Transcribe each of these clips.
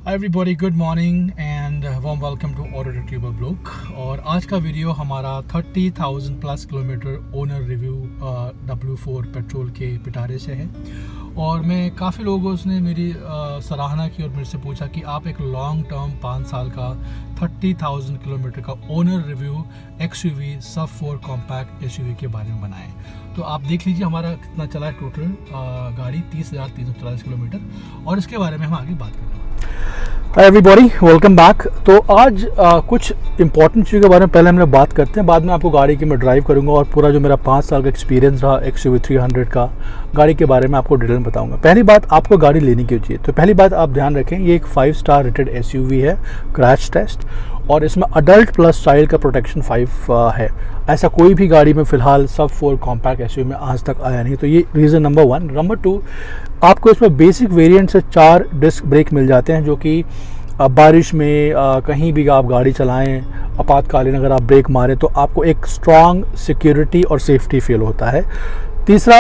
Hi everybody, good morning and warm welcome to auto tuber vlog. और आज का video हमारा 30,000 plus kilometre owner review W4 petrol के पिटारे से है। और मैं काफ़ी लोगों ने मेरी सराहना की और मेरे से पूछा कि आप एक लॉन्ग टर्म 5 साल का 30,000 किलोमीटर का ओनर रिव्यू XUV सब 4 कॉम्पैक्ट SUV के बारे में बनाएं। तो आप देख लीजिए हमारा कितना चला है टोटल गाड़ी 30,340 किलोमीटर, और इसके बारे में हम आगे बात करेंगे। Hi everybody, welcome back. तो आज कुछ इंपॉर्टेंट चीज़ों के बारे में पहले हम लोग बात करते हैं, बाद में आपको गाड़ी की मैं ड्राइव करूंगा और पूरा जो मेरा 5 साल का एक्सपीरियंस रहा XUV 300 का गाड़ी के बारे में आपको डिटेल में बताऊंगा। पहली बात, आपको गाड़ी लेनी क्यों चाहिए? तो पहली बात आप ध्यान रखें, ये एक 5 स्टार रेटेड SUV है, क्रैश टेस्ट, और इसमें अडल्ट प्लस चाइल्ड का प्रोटेक्शन 5 है। ऐसा कोई भी गाड़ी में फ़िलहाल सब 4 कॉम्पैक्ट SUV में आज तक आया नहीं। तो ये रीज़न नंबर 1। नंबर 2, आपको इसमें बेसिक वेरिएंट से 4 डिस्क ब्रेक मिल जाते हैं, जो कि बारिश में कहीं भी आप गाड़ी चलाएं, आपातकालीन अगर आप ब्रेक मारें तो आपको एक स्ट्रॉन्ग सिक्योरिटी और सेफ्टी फील होता है। तीसरा,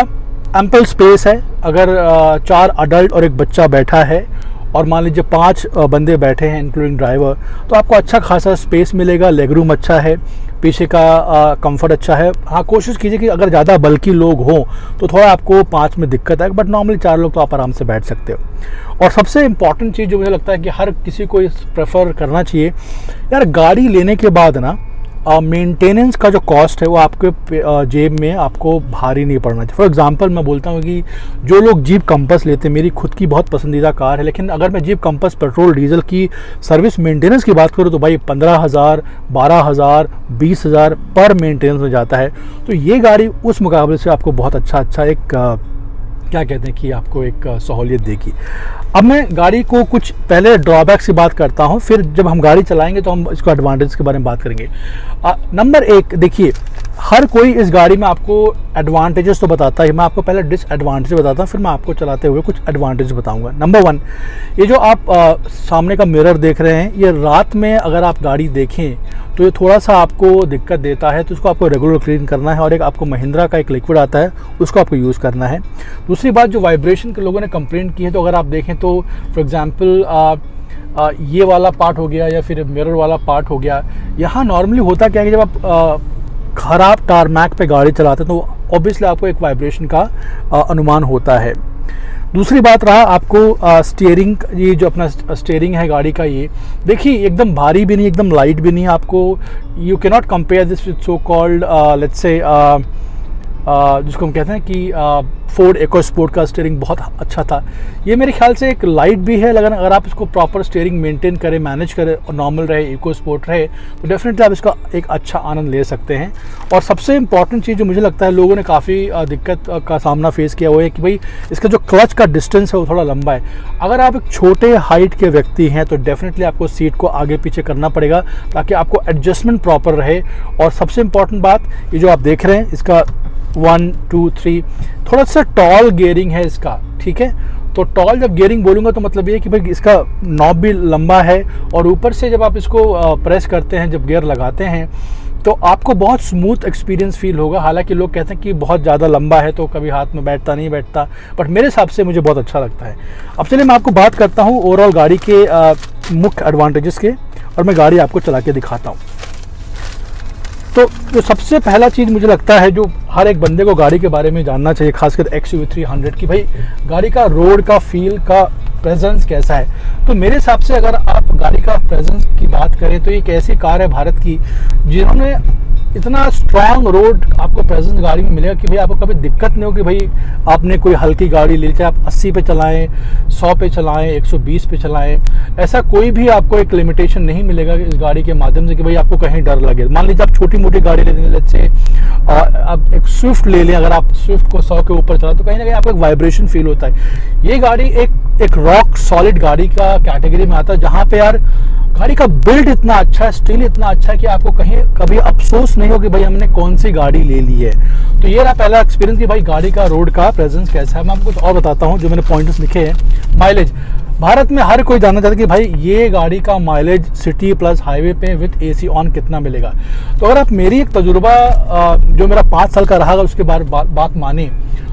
एम्पल स्पेस है। अगर 4 अडल्ट और एक बच्चा बैठा है और मान लीजिए 5 बंदे बैठे हैं इंक्लूडिंग ड्राइवर, तो आपको अच्छा खासा स्पेस मिलेगा। लेग रूम अच्छा है, पीछे का कंफर्ट अच्छा है। हाँ, कोशिश कीजिए कि अगर ज़्यादा बल्कि लोग हों तो थोड़ा आपको 5 में दिक्कत है, बट नॉर्मली 4 लोग तो आप आराम से बैठ सकते हो। और सबसे इम्पॉर्टेंट चीज़ जो मुझे लगता है कि हर किसी को इस प्रेफर करना चाहिए, यार गाड़ी लेने के बाद ना मेंटेनेंस का जो कॉस्ट है वो आपके जेब में आपको भारी नहीं पड़ना चाहिए। फॉर एग्जांपल मैं बोलता हूँ कि जो लोग जीप कंपस लेते हैं, मेरी खुद की बहुत पसंदीदा कार है, लेकिन अगर मैं जीप कंपस पेट्रोल डीजल की सर्विस मेंटेनेंस की बात करूँ तो भाई 15,000, 12,000, 20,000 पर मेंटेनेंस में जाता है। तो ये गाड़ी उस मुकाबले से आपको बहुत अच्छा एक क्या कहते हैं कि आपको एक सहूलियत देगी। अब मैं गाड़ी को कुछ पहले ड्रॉबैक्स की बात करता हूं, फिर जब हम गाड़ी चलाएंगे तो हम इसको एडवांटेज के बारे में बात करेंगे। नंबर 1, देखिए, हर कोई इस गाड़ी में आपको एडवांटेजेस तो बताता है। मैं आपको पहले डिसएडवांटेज बताता हूँ, फिर मैं आपको चलाते हुए कुछ एडवांटेज बताऊंगा। नंबर 1, ये जो आप सामने का मिरर देख रहे हैं, ये रात में अगर आप गाड़ी देखें तो ये थोड़ा सा आपको दिक्कत देता है, तो उसको आपको रेगुलर क्लीन करना है। और एक आपको महिंद्रा का एक लिक्विड आता है, उसको आपको यूज़ करना है। दूसरी बात, जो वाइब्रेशन के लोगों ने कंप्लेंट की है, तो अगर आप देखें तो फॉर एग्जांपल ये वाला पार्ट हो गया या फिर मिरर वाला पार्ट हो गया, यहाँ नॉर्मली होता क्या है कि जब आप ख़राब टारमैक पे गाड़ी चलाते हैं तो ऑब्वियसली आपको एक वाइब्रेशन का अनुमान होता है। दूसरी बात रहा आपको स्टीयरिंग, ये जो अपना स्टीयरिंग है गाड़ी का, ये देखिए एकदम भारी भी नहीं, एकदम लाइट भी नहीं। आपको you can not compare this with so called let's say जिसको हम कहते हैं कि फोर्ड इकोस्पोर्ट का स्टीयरिंग बहुत अच्छा था। ये मेरे ख्याल से एक लाइट भी है, लेकिन अगर आप इसको प्रॉपर स्टीयरिंग मेंटेन करें, मैनेज करें और नॉर्मल रहे, इकोस्पोर्ट रहे, तो डेफिनेटली आप इसका एक अच्छा आनंद ले सकते हैं। और सबसे इंपॉर्टेंट चीज़ जो मुझे लगता है लोगों ने काफ़ी दिक्कत का सामना फेस किया, वो है कि भाई इसका जो क्लच का डिस्टेंस है वो थोड़ा लंबा है। अगर आप एक छोटे हाइट के व्यक्ति हैं तो डेफिनेटली आपको सीट को आगे पीछे करना पड़ेगा ताकि आपको एडजस्टमेंट प्रॉपर रहे। और सबसे इंपॉर्टेंट बात, ये जो आप देख रहे हैं, इसका 1, 2, 3 थोड़ा सा टॉल गियरिंग है इसका, ठीक है। तो टॉल जब गियरिंग बोलूँगा तो मतलब ये है कि भाई इसका नॉब भी लंबा है, और ऊपर से जब आप इसको प्रेस करते हैं, जब गियर लगाते हैं, तो आपको बहुत स्मूथ एक्सपीरियंस फील होगा। हालांकि लोग कहते हैं कि बहुत ज़्यादा लंबा है तो कभी हाथ में बैठता नहीं बैठता, बट मेरे हिसाब से मुझे बहुत अच्छा लगता है। अब चलिए मैं आपको बात करता हूँ ओवरऑल गाड़ी के मुख्य एडवांटेजेस के, और मैं गाड़ी आपको चला के दिखाता हूँ। तो जो सबसे पहला चीज़ मुझे लगता है जो हर एक बंदे को गाड़ी के बारे में जानना चाहिए, खासकर XUV 300 की, भाई गाड़ी का रोड का फील का प्रेजेंस कैसा है। तो मेरे हिसाब से अगर आप गाड़ी का प्रेजेंस की बात करें तो एक ऐसी कार है भारत की जिन्होंने इतना स्ट्रॉन्ग रोड आपको प्रेजेंस गाड़ी में मिलेगा कि भाई आपको कभी दिक्कत नहीं हो कि भाई आपने कोई हल्की गाड़ी ले ली, चाहे आप 80 पे चलाएं, 100 पे चलाएं, 120 पे चलाएं, ऐसा कोई भी आपको एक लिमिटेशन नहीं मिलेगा इस गाड़ी के माध्यम से कि भाई आपको कहीं डर लगे। मान लीजिए आप छोटी मोटी गाड़ी लेते हैं, लेट्स से आप एक स्विफ्ट ले लें, अगर आप स्विफ्ट को 100 के ऊपर चला तो कहीं ना कहीं आपको एक वाइब्रेशन फील होता है। ये गाड़ी एक रॉक सॉलिड गाड़ी का कैटेगरी में आता है, जहाँ पे यार गाड़ी का बिल्ड इतना अच्छा है, स्टील इतना अच्छा है कि आपको कहीं कभी अफसोस नहीं हो कि भाई हमने कौन सी गाड़ी ले ली है। तो ये रहा पहला एक्सपीरियंस कि भाई गाड़ी का रोड का प्रेजेंस कैसा है। मैं आपको कुछ और बताता हूँ जो मैंने पॉइंट्स लिखे हैं। माइलेज, भारत में हर कोई जानना चाहता है कि भाई ये गाड़ी का माइलेज सिटी प्लस हाईवे पे विथ एसी ऑन कितना मिलेगा। तो अगर आप मेरी एक तजुर्बा जो मेरा 5 साल का रहा उसके बात माने,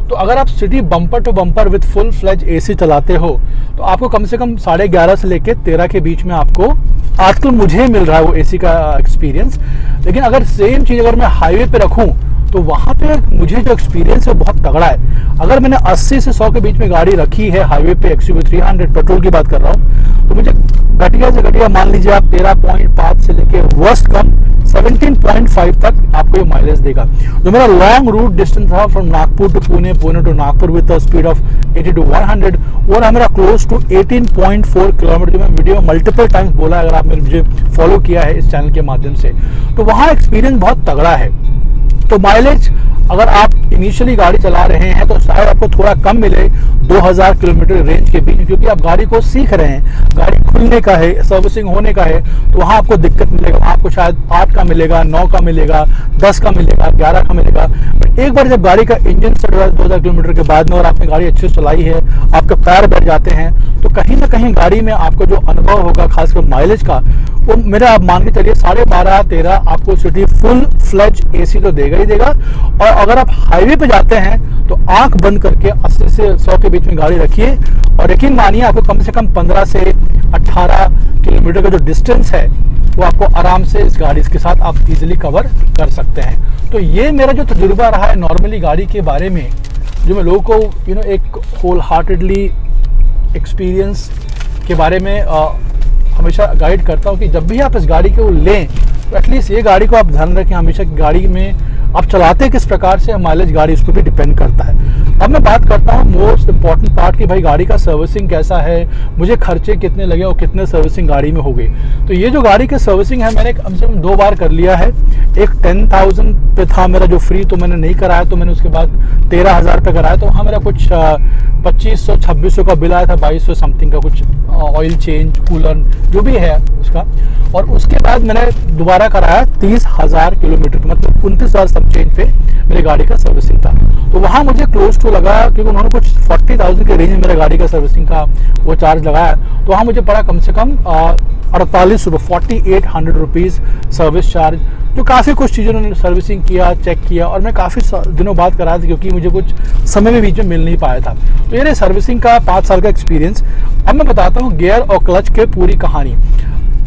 तो अगर आप city bumper to bumper with full fledge AC चलाते हो तो आपको कम से कम 11.5 से लेके 13 के बीच में आपको आजकल मुझे मिल रहा है वो एसी का एक्सपीरियंस। लेकिन अगर सेम चीज़ अगर मैं हाईवे पे रखूँ तो वहाँ पे मुझे जो एक्सपीरियंस है बहुत तगड़ा है। अगर मैंने 80 से 100 के बीच में गाड़ी रखी है हाईवे पे XUV 300 पेट्रोल की बात कर रहा हूँ, तो मुझे घटिया से घटिया मान लीजिए आप 13.5 से लेके वर्स्ट कम 17.5 तक आपको ये माइलेज देगा। जो मेरा लॉन्ग रूट डिस्टेंस था from Nagpur to Pune, Pune to Nagpur with speed of 80 to 100, वो रहा मेरा क्लोज टू 18.4 किलोमीटर, जो मैं वीडियो में मल्टीपल टाइम्स बोला है अगर आपने मुझे फॉलो किया है इस चैनल के माध्यम से। तो वहाँ एक्सपीरियंस बहुत तगड़ा है। तो माइलेज अगर आप इनिशियली गाड़ी चला रहे हैं तो शायद आपको थोड़ा कम मिले 2000 किलोमीटर रेंज के बीच, क्योंकि आप गाड़ी को सीख रहे हैं, गाड़ी खुलने का है, सर्विसिंग होने का है, तो वहाँ आपको दिक्कत मिलेगा। वहाँ आपको शायद 8 का मिलेगा, 9 का मिलेगा, 10 का मिलेगा, 11 का मिलेगा। बट एक बार जब गाड़ी का इंजन सेट हो जाए 2000 किलोमीटर के बाद में और आपने गाड़ी अच्छी चलाई है, आपके पैर बैठ जाते हैं, तो कहीं ना कहीं गाड़ी में आपको जो अनुभव होगा खासकर माइलेज का, वो मेरा आप मान के चलिए 12.5-13 आपको सिटी फुल फ्लेज एसी तो देगा ही देगा। और अगर आप हाईवे पे जाते हैं तो आंख बंद करके 80 से 100 के बीच में गाड़ी रखिए और यकीन मानिए आपको कम से कम 15 से 18 किलोमीटर का जो डिस्टेंस है वो आपको आराम से इस गाड़ी के साथ आप इजीली कवर कर सकते हैं। तो ये मेरा जो तजुर्बा रहा है नॉर्मली गाड़ी के बारे में, जो मैं लोगों को एक होल हार्टेडली एक्सपीरियंस के बारे में हमेशा गाइड करता हूँ कि जब भी आप इस गाड़ी को लें तो एटलीस्ट ये गाड़ी को आप ध्यान रखें हमेशा कि गाड़ी में आप चलाते किस प्रकार से, माइलेज गाड़ी उस पर भी डिपेंड करता है। अब मैं बात करता हूँ मोस्ट इम्पॉर्टेंट पार्ट कि भाई गाड़ी का सर्विसिंग कैसा है, मुझे खर्चे कितने लगे और कितने सर्विसिंग गाड़ी में हो गई। तो ये जो गाड़ी की सर्विसिंग है मैंने कम से कम 2 बार कर लिया है। एक 10,000 पे था मेरा जो फ्री, तो मैंने नहीं कराया, तो मैंने उसके बाद 13,000 पे कराया, तो वहाँ मेरा कुछ 2500-2600 का बिल आया था, 2200 समथिंग का कुछ ऑयल चेंज, कूलर जो भी है उसका। और उसके बाद मैंने दोबारा कराया 30,000 किलोमीटर, मतलब 29,000 सब चेंज पे मेरी गाड़ी का सर्विसिंग था। तो वहाँ मुझे क्लोज टू लगा, क्योंकि उन्होंने कुछ 40,000 के रेंज में मेरे गाड़ी का सर्विसिंग का वो चार्ज लगाया, तो वहाँ मुझे पड़ा कम से कम 4800 रुपीज़ सर्विस चार्ज, जो काफ़ी कुछ चीज़ों ने सर्विसिंग किया, चेक किया, और मैं काफ़ी दिनों बाद कराया था क्योंकि मुझे कुछ समय भी बीच में मिल नहीं पाया था। तो ये सर्विसिंग का 5 साल का एक्सपीरियंस। अब मैं बताता हूँ गियर और क्लच के पूरी कहानी।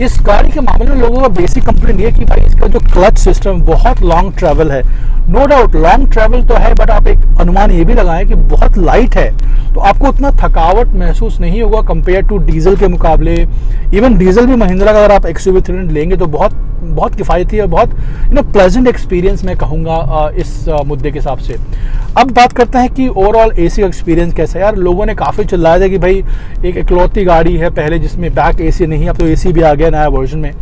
इस गाड़ी के मामले में लोगों का बेसिक कंप्लेंट ये कि भाई इसका जो क्लच सिस्टम बहुत लॉन्ग ट्रैवल है। नो डाउट लॉन्ग ट्रैवल तो है, बट आप एक अनुमान ये भी लगाएं कि बहुत लाइट है, तो आपको उतना थकावट महसूस नहीं होगा कंपेयर टू डीजल के मुकाबले। इवन डीजल भी महिंद्रा का अगर आप XUV 300 लेंगे तो बहुत बहुत किफ़ायती है, बहुत प्लेजेंट एक्सपीरियंस मैं कहूँगा इस मुद्दे के हिसाब से। अब बात करते हैं कि ओवरऑल एसी का एक्सपीरियंस कैसा है। यार लोगों ने काफ़ी चिल्लाया था कि भाई एक इकलौती गाड़ी है पहले जिसमें बैक एसी नहीं, अब तो एसी भी आ गया नया वर्जन में,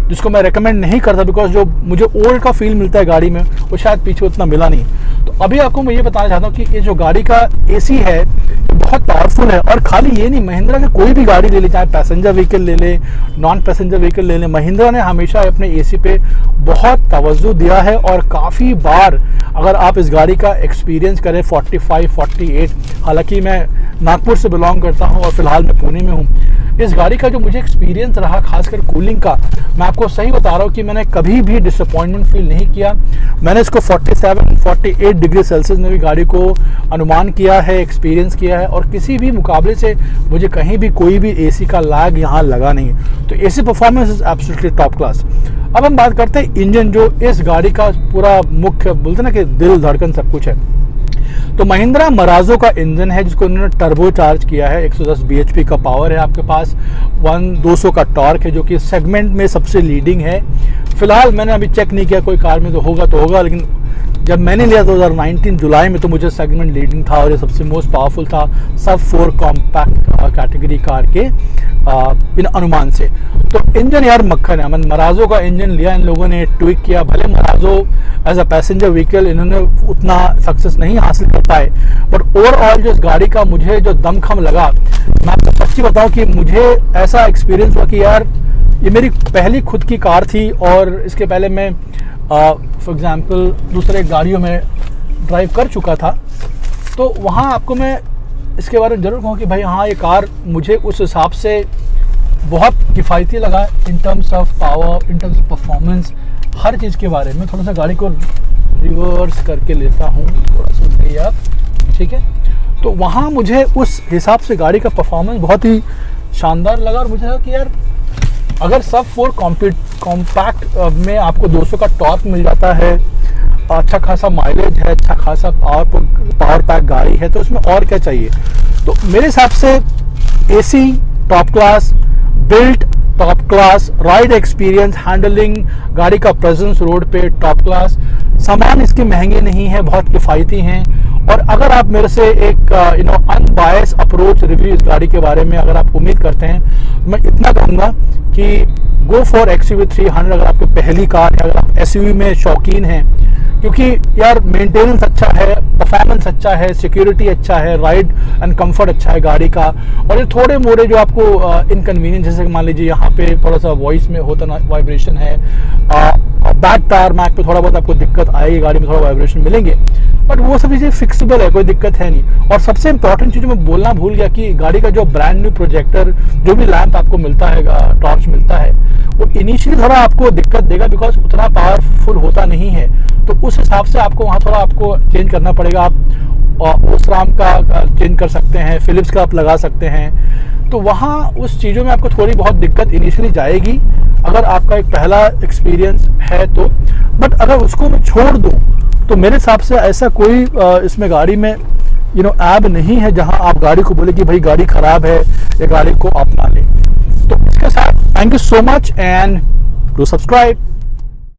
जिसको मैं रेकमेंड नहीं करता, बिकॉज जो मुझे ओल्ड का फील मिलता है गाड़ी में वो शायद पीछे उतना मिला नहीं। तो अभी आपको मैं ये बताना चाहता हूँ कि ये जो गाड़ी का एसी है बहुत पावरफुल है। और खाली ये नहीं, महिंद्रा की कोई भी गाड़ी ले ले, चाहे पैसेंजर व्हीकल ले ले, नॉन पैसेंजर व्हीकल ले ले, महिंद्रा ने हमेशा अपने एसी पे बहुत तवज्जो दिया है। और काफ़ी बार अगर आप इस गाड़ी का एक्सपीरियंस करें 45-48, हालांकि मैं नागपुर से बिलोंग करता हूँ और फिलहाल मैं पुणे में हूँ, इस गाड़ी का जो मुझे एक्सपीरियंस रहा खासकर कूलिंग का, मैं आपको सही बता रहा हूँ कि मैंने कभी भी डिसअपॉइंटमेंट फील नहीं किया। मैंने इसको 47-48 डिग्री सेल्सियस में भी गाड़ी को अनुमान किया है, एक्सपीरियंस किया है, और किसी भी मुकाबले से मुझे कहीं भी कोई भी एसी का लैग यहाँ लगा नहीं। तो AC performance is absolutely top class. अब हम बात करते हैं इंजन, जो इस गाड़ी का पूरा मुख्य बोलते ना कि दिल धड़कन सब कुछ है। तो महिंद्रा मराजो का इंजन है जिसको उन्होंने टर्बो चार्ज किया है। 110 bhp का पावर है आपके पास, 200 का टॉर्क है, जो कि सेगमेंट में सबसे लीडिंग है। फिलहाल मैंने अभी चेक नहीं किया, कोई कार में तो होगा, लेकिन जब मैंने लिया 2019 जुलाई में तो मुझे सेगमेंट लीडिंग था और ये सबसे मोस्ट पावरफुल था सब 4 कॉम्पैक्ट कैटेगरी कार के इन अनुमान से। तो इंजन यार मक्खन है। मैंने मराजो का इंजन लिया, इन लोगों ने ट्विक किया। भले Marazzo as a passenger vehicle इन्होंने उतना सक्सेस नहीं हासिल कर पाए, बट ओवरऑल जो इस गाड़ी का मुझे जो दमखम लगा, मैं आपको सच्ची बताऊं कि मुझे ऐसा एक्सपीरियंस हुआ कि यार ये मेरी पहली खुद की कार थी। और इसके पहले मैं फॉर एग्जांपल दूसरे गाड़ियों में ड्राइव कर चुका था, तो वहाँ आपको मैं इसके बारे में ज़रूर कहूँ कि भाई हाँ, ये कार मुझे उस हिसाब से बहुत किफ़ायती लगा in terms of power, in terms of performance, हर चीज़ के बारे में। थोड़ा सा गाड़ी को रिवर्स करके लेता हूँ, थोड़ा सुनिए आप, ठीक है। तो वहाँ मुझे उस हिसाब से गाड़ी का परफॉर्मेंस बहुत ही शानदार लगा और मुझे लगा कि यार अगर सब 4 कॉम्पैक्ट में आपको 200 का टॉर्क मिल जाता है, अच्छा खासा माइलेज है, अच्छा खासा पावर पैक गाड़ी है, तो उसमें और क्या चाहिए। तो मेरे हिसाब से AC top class, built top class, ride experience, handling, गाड़ी का प्रेजेंस रोड पे टॉप क्लास, सामान इसके महंगे नहीं है, बहुत किफ़ायती हैं। और अगर आप मेरे से एक अनबायस अप्रोच रिव्यू इस गाड़ी के बारे में अगर आप उम्मीद करते हैं, मैं इतना कहूँगा कि गो फॉर XUV 300 अगर आपकी पहली कार है, अगर आप SUV में शौकीन हैं, क्योंकि यार मेंटेनेंस अच्छा है, परफॉर्मेंस अच्छा है, सिक्योरिटी अच्छा है, राइड एंड कंफर्ट अच्छा है गाड़ी का। और ये थोड़े मोड़े जो आपको इनकन्वीनियंस, जैसे मान लीजिए यहाँ पे थोड़ा सा वॉइस में होता ना वाइब्रेशन है, बैक टायर मैक पे थोड़ा बहुत आपको दिक्कत आएगी, गाड़ी में थोड़ा वाइब्रेशन मिलेंगे, बट वो सब चीज़ें फिक्सिबल है, कोई दिक्कत है नहीं। और सबसे इंपॉर्टेंट चीज़ मैं बोलना भूल गया कि गाड़ी का जो ब्रांड न्यू प्रोजेक्टर, जो भी लैंप आपको मिलता है, टॉर्च मिलता है, वो इनिशियली थोड़ा आपको दिक्कत देगा बिकॉज उतना पावरफुल होता नहीं है। तो उस हिसाब से आपको वहाँ थोड़ा आपको चेंज करना पड़ेगा। आप ओसराम का चेंज कर सकते हैं, फिलिप्स का आप लगा सकते हैं। तो वहाँ उस चीज़ों में आपको थोड़ी बहुत दिक्कत इनिशियली जाएगी अगर आपका एक पहला एक्सपीरियंस है तो। बट अगर उसको मैं छोड़ दूँ तो मेरे हिसाब से ऐसा कोई इसमें गाड़ी में ऐब नहीं है जहाँ आप गाड़ी को बोले कि भाई गाड़ी ख़राब है या गाड़ी को आप ना लें। तो इसके साथ thank you so much and do subscribe.